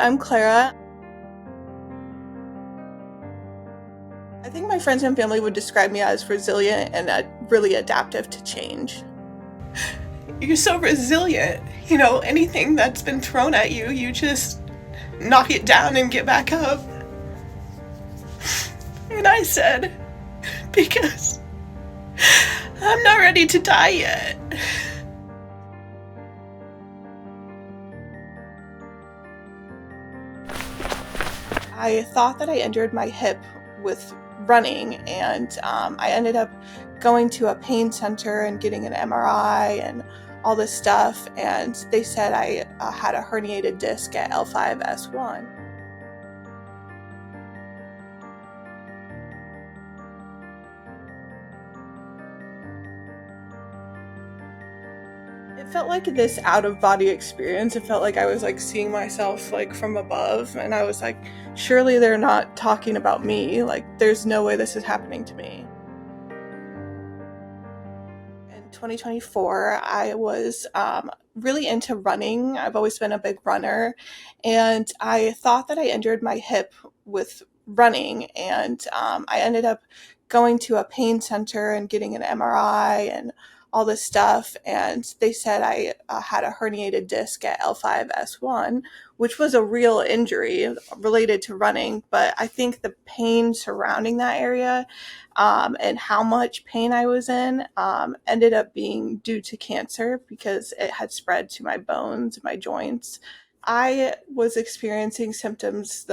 I'm Clara. I think my friends and family would describe me as resilient and really adaptive to change. You're so resilient. Anything that's been thrown at you, you just knock it down and get back up. And I said, because I'm not ready to die yet. I thought that I injured my hip with running, and I ended up going to a pain center and getting an MRI and all this stuff, and they said I had a herniated disc at L5S1. It felt like this out of body experience. It felt like I was like seeing myself like from above, and I was like, surely they're not talking about me. Like, there's no way this is happening to me. In 2024, I was really into running. I've always been a big runner, and I thought that I injured my hip with running, and I ended up going to a pain center and getting an MRI and all this stuff, and they said I had a herniated disc at L5S1, which was a real injury related to running, but I think the pain surrounding that area and how much pain I was in ended up being due to cancer because it had spread to my bones, my joints. I was experiencing symptoms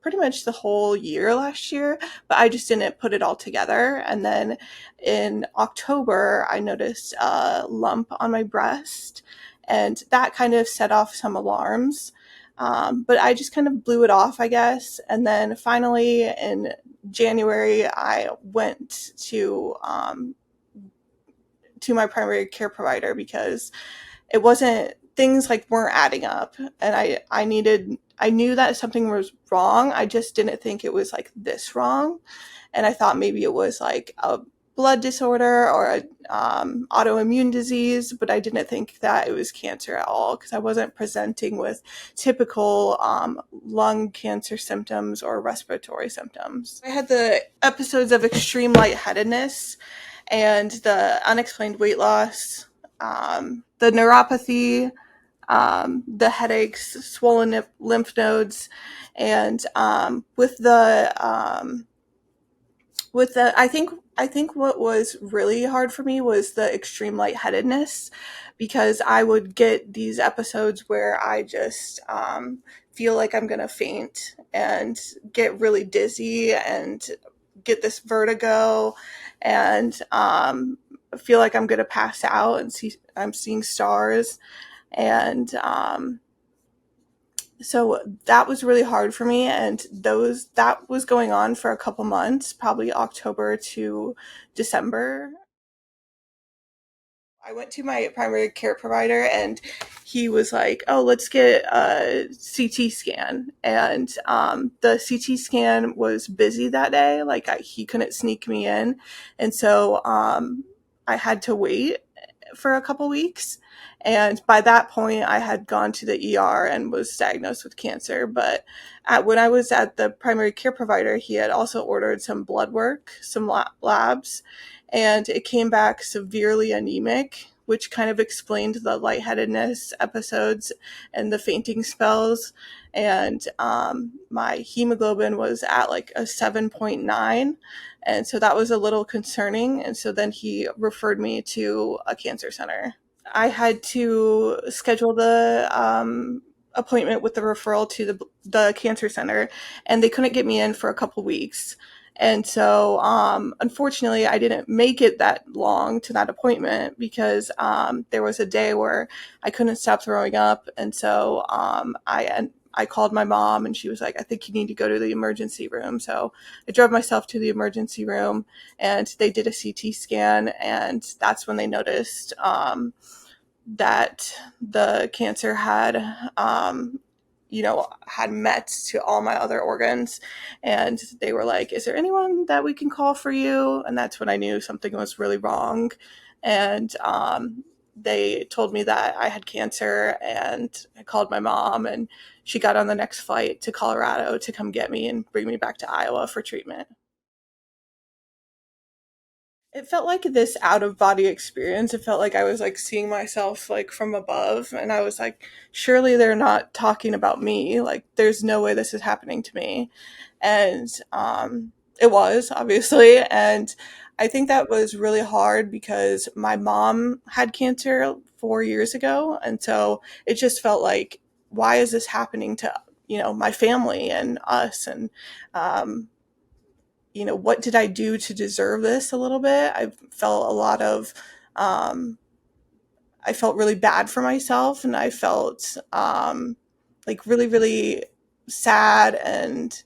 pretty much the whole year last year, but I just didn't put it all together. And then in October, I noticed a lump on my breast, and that kind of set off some alarms. But I just kind of blew it off, I guess. And then finally in January, I went to my primary care provider because it wasn't things like weren't adding up, and I knew that something was wrong. I just didn't think it was like this wrong, and I thought maybe it was like a blood disorder or a autoimmune disease, but I didn't think that it was cancer at all because I wasn't presenting with typical lung cancer symptoms or respiratory symptoms. I had the episodes of extreme lightheadedness and the unexplained weight loss, the neuropathy, the headaches, swollen lymph nodes, and I think what was really hard for me was the extreme lightheadedness, because I would get these episodes where I just feel like I'm gonna faint and get really dizzy and get this vertigo and feel like I'm gonna pass out and I'm seeing stars, and so that was really hard for me, and that was going on for a couple months, probably October to December. I went to my primary care provider, and he was like, "Oh, let's get a CT scan." And the CT scan was busy that day; like he couldn't sneak me in, and so I had to wait for a couple weeks. And by that point, I had gone to the ER and was diagnosed with cancer. But when I was at the primary care provider, he had also ordered some blood work, some labs, and it came back severely anemic, which kind of explained the lightheadedness episodes and the fainting spells. And my hemoglobin was at like a 7.9. And so that was a little concerning. And so then he referred me to a cancer center. I had to schedule the appointment with the referral to the cancer center, and they couldn't get me in for a couple weeks. And so, unfortunately, I didn't make it that long to that appointment because there was a day where I couldn't stop throwing up, and so I called my mom, and she was like, "I think you need to go to the emergency room." So I drove myself to the emergency room, and they did a CT scan, and that's when they noticed that the cancer had mets to all my other organs. And they were like, "Is there anyone that we can call for you?" And that's when I knew something was really wrong. And they told me that I had cancer, and I called my mom, and she got on the next flight to Colorado to come get me and bring me back to Iowa for treatment. It felt like this out of body experience. It felt like I was like seeing myself like from above, and I was like, surely they're not talking about me. Like there's no way this is happening to me. And it was obviously, and I think that was really hard because my mom had cancer 4 years ago, and so it just felt like, why is this happening to, my family and us, and um what did I do to deserve this a little bit? I felt a lot of, um, I felt really bad for myself, and I felt like really, really sad and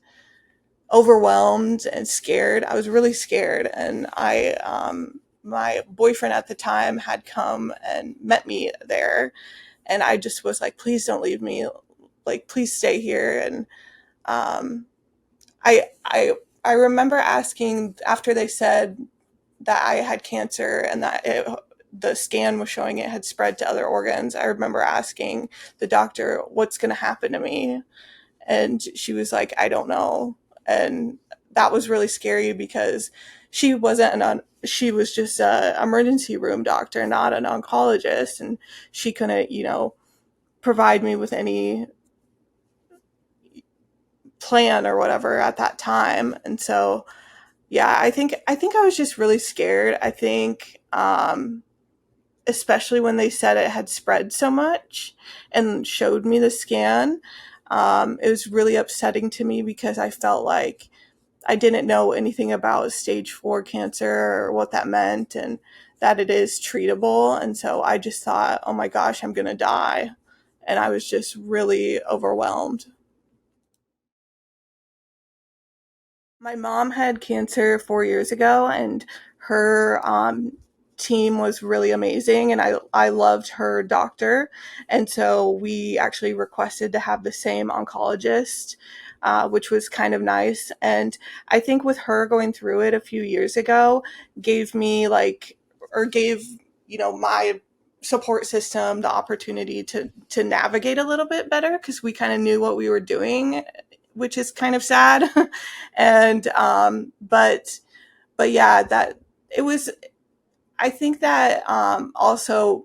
overwhelmed and scared. I was really scared, and my boyfriend at the time had come and met me there, and I just was like, please don't leave me, like please stay here. And um, I remember asking after they said that I had cancer and that the scan was showing it had spread to other organs. I remember asking the doctor, what's going to happen to me? And she was like, I don't know. And that was really scary because she wasn't she was just a emergency room doctor, not an oncologist. And she couldn't, provide me with any plan or whatever at that time. And so, yeah, I think I was just really scared. I think especially when they said it had spread so much and showed me the scan, it was really upsetting to me because I felt like I didn't know anything about stage 4 cancer or what that meant, and that it is treatable. And so I just thought, oh my gosh, I'm going to die. And I was just really overwhelmed. My mom had cancer 4 years ago, and her team was really amazing, and I loved her doctor. And so we actually requested to have the same oncologist, which was kind of nice. And I think with her going through it a few years ago, gave me like, or gave, my support system the opportunity to navigate a little bit better because we kind of knew what we were doing, which is kind of sad. And but yeah, that it was, I think that also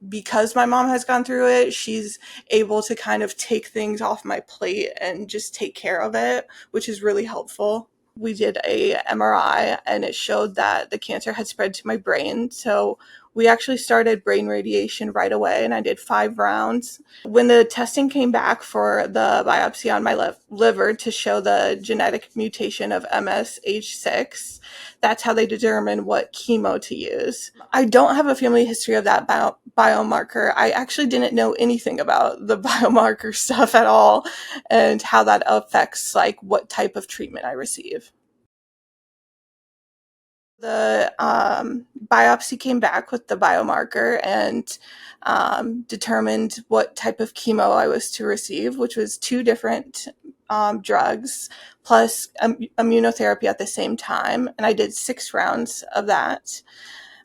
because my mom has gone through it, she's able to kind of take things off my plate and just take care of it, which is really helpful. We did a MRI, and it showed that the cancer had spread to my brain. So we actually started brain radiation right away, and I did 5 rounds. When the testing came back for the biopsy on my liver to show the genetic mutation of MSH6, that's how they determine what chemo to use. I don't have a family history of that biomarker. I actually didn't know anything about the biomarker stuff at all, and how that affects like what type of treatment I receive. The biopsy came back with the biomarker and determined what type of chemo I was to receive, which was 2 different drugs plus immunotherapy at the same time. And I did 6 rounds of that.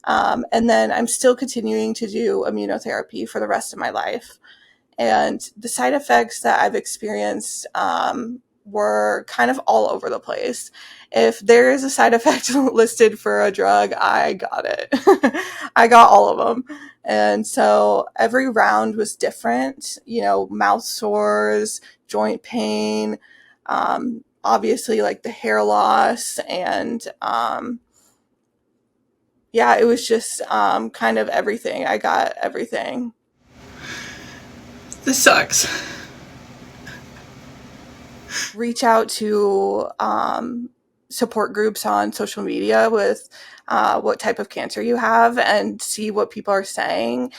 And then I'm still continuing to do immunotherapy for the rest of my life. And the side effects that I've experienced were kind of all over the place. If there is a side effect listed for a drug, I got it. I got all of them. And so every round was different, mouth sores, joint pain, obviously like the hair loss, and yeah, it was just kind of everything. I got everything. This sucks. Reach out to support groups on social media with what type of cancer you have and see what people are saying,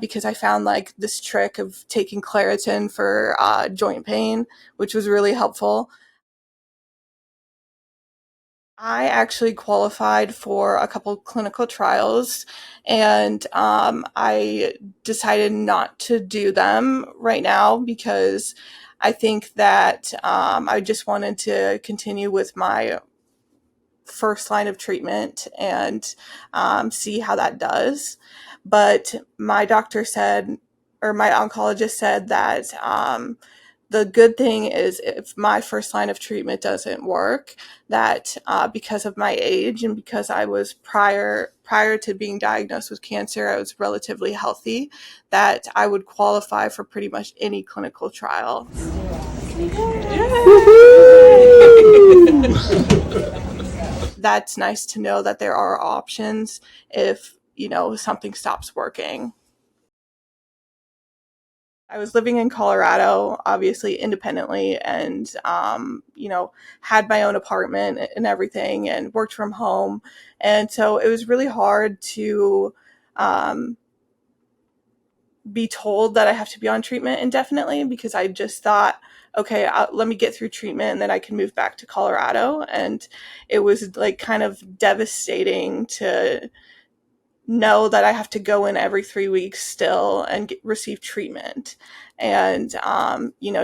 because I found like this trick of taking Claritin for joint pain, which was really helpful. I actually qualified for a couple clinical trials, and I decided not to do them right now because I think that I just wanted to continue with my first line of treatment and see how that does. But my doctor said, or my oncologist said that the good thing is if my first line of treatment doesn't work, that because of my age and because I was prior to being diagnosed with cancer, I was relatively healthy, that I would qualify for pretty much any clinical trial. That's nice to know that there are options if, something stops working. I was living in Colorado, obviously independently, and had my own apartment and everything, and worked from home, and so it was really hard to um, be told that I have to be on treatment indefinitely, because I just thought, okay, let me get through treatment and then I can move back to Colorado, and it was like kind of devastating to know that I have to go in every 3 weeks still and receive treatment. And,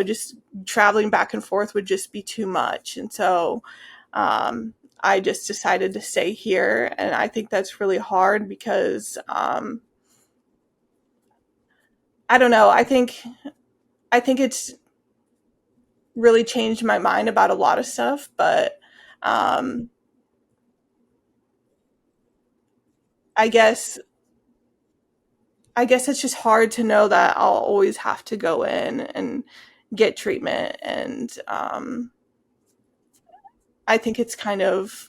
just traveling back and forth would just be too much. And so I just decided to stay here. And I think that's really hard because I don't know. I think it's really changed my mind about a lot of stuff, but um, I guess I guess it's just hard to know that I'll always have to go in and get treatment. And I think it's kind of,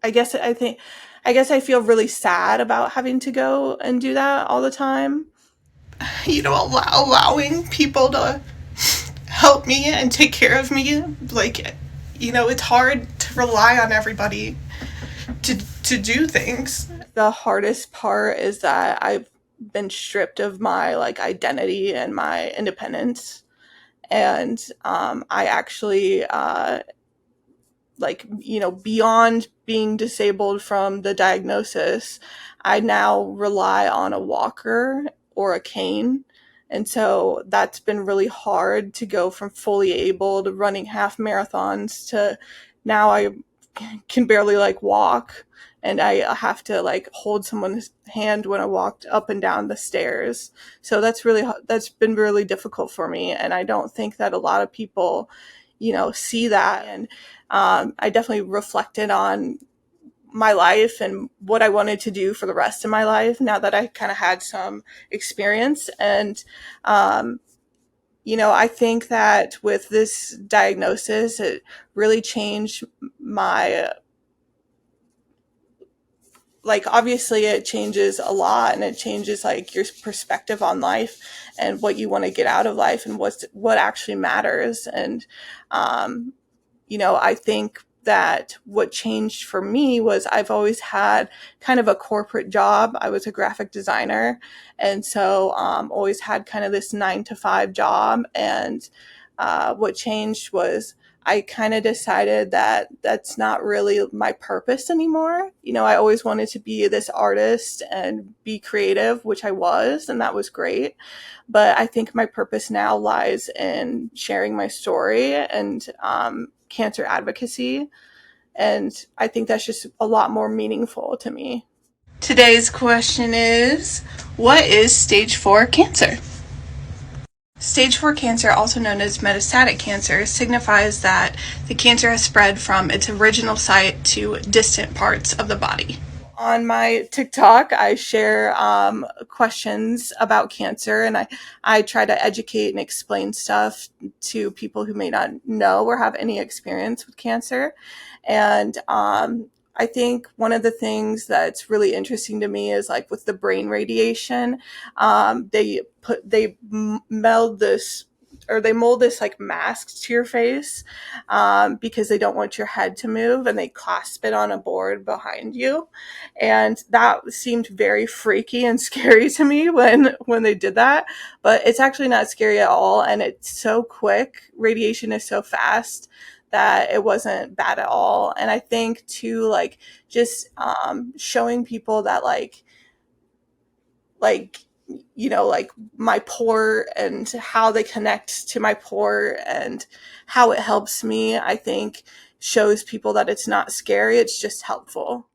I guess I think, I guess I feel really sad about having to go and do that all the time. Allowing people to help me and take care of me. Like, it's hard to rely on everybody to do things. The hardest part is that I've been stripped of my like identity and my independence, and I actually beyond being disabled from the diagnosis, I now rely on a walker or a cane. And so that's been really hard to go from fully able to running half marathons to now I can barely like walk, and I have to like hold someone's hand when I walked up and down the stairs. So that's been really difficult for me, and I don't think that a lot of people see that. And I definitely reflected on my life and what I wanted to do for the rest of my life now that I kind of had some experience. And I think that with this diagnosis, it really changed my, like, obviously it changes a lot, and it changes like your perspective on life and what you want to get out of life and what actually matters. And um, I think that what changed for me was I've always had kind of a corporate job. I was a graphic designer. And so always had kind of this 9 to 5 job. And what changed was I kind of decided that that's not really my purpose anymore. I always wanted to be this artist and be creative, which I was, and that was great. But I think my purpose now lies in sharing my story and cancer advocacy. And I think that's just a lot more meaningful to me. Today's question is, what is stage 4 cancer? Stage 4 cancer, also known as metastatic cancer, signifies that the cancer has spread from its original site to distant parts of the body. On my TikTok, I share questions about cancer, and I try to educate and explain stuff to people who may not know or have any experience with cancer. And I think one of the things that's really interesting to me is like with the brain radiation, they meld this, or they mold this like mask to your face because they don't want your head to move, and they clasp it on a board behind you. And that seemed very freaky and scary to me when they did that. But it's actually not scary at all, and it's so quick. Radiation is so fast that it wasn't bad at all. And I think too, like, just showing people that like like my pore and how they connect to my pore and how it helps me, I think shows people that it's not scary, it's just helpful.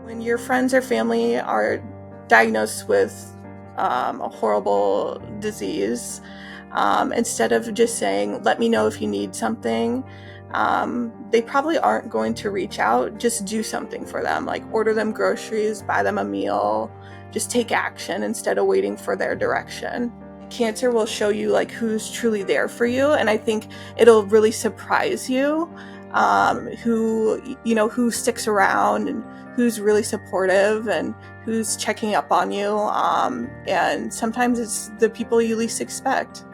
When your friends or family are diagnosed with a horrible disease, instead of just saying, let me know if you need something, they probably aren't going to reach out. Just do something for them, like order them groceries, buy them a meal, just take action instead of waiting for their direction. Cancer will show you like who's truly there for you, and I think it'll really surprise you, who sticks around and who's really supportive and who's checking up on you, and sometimes it's the people you least expect.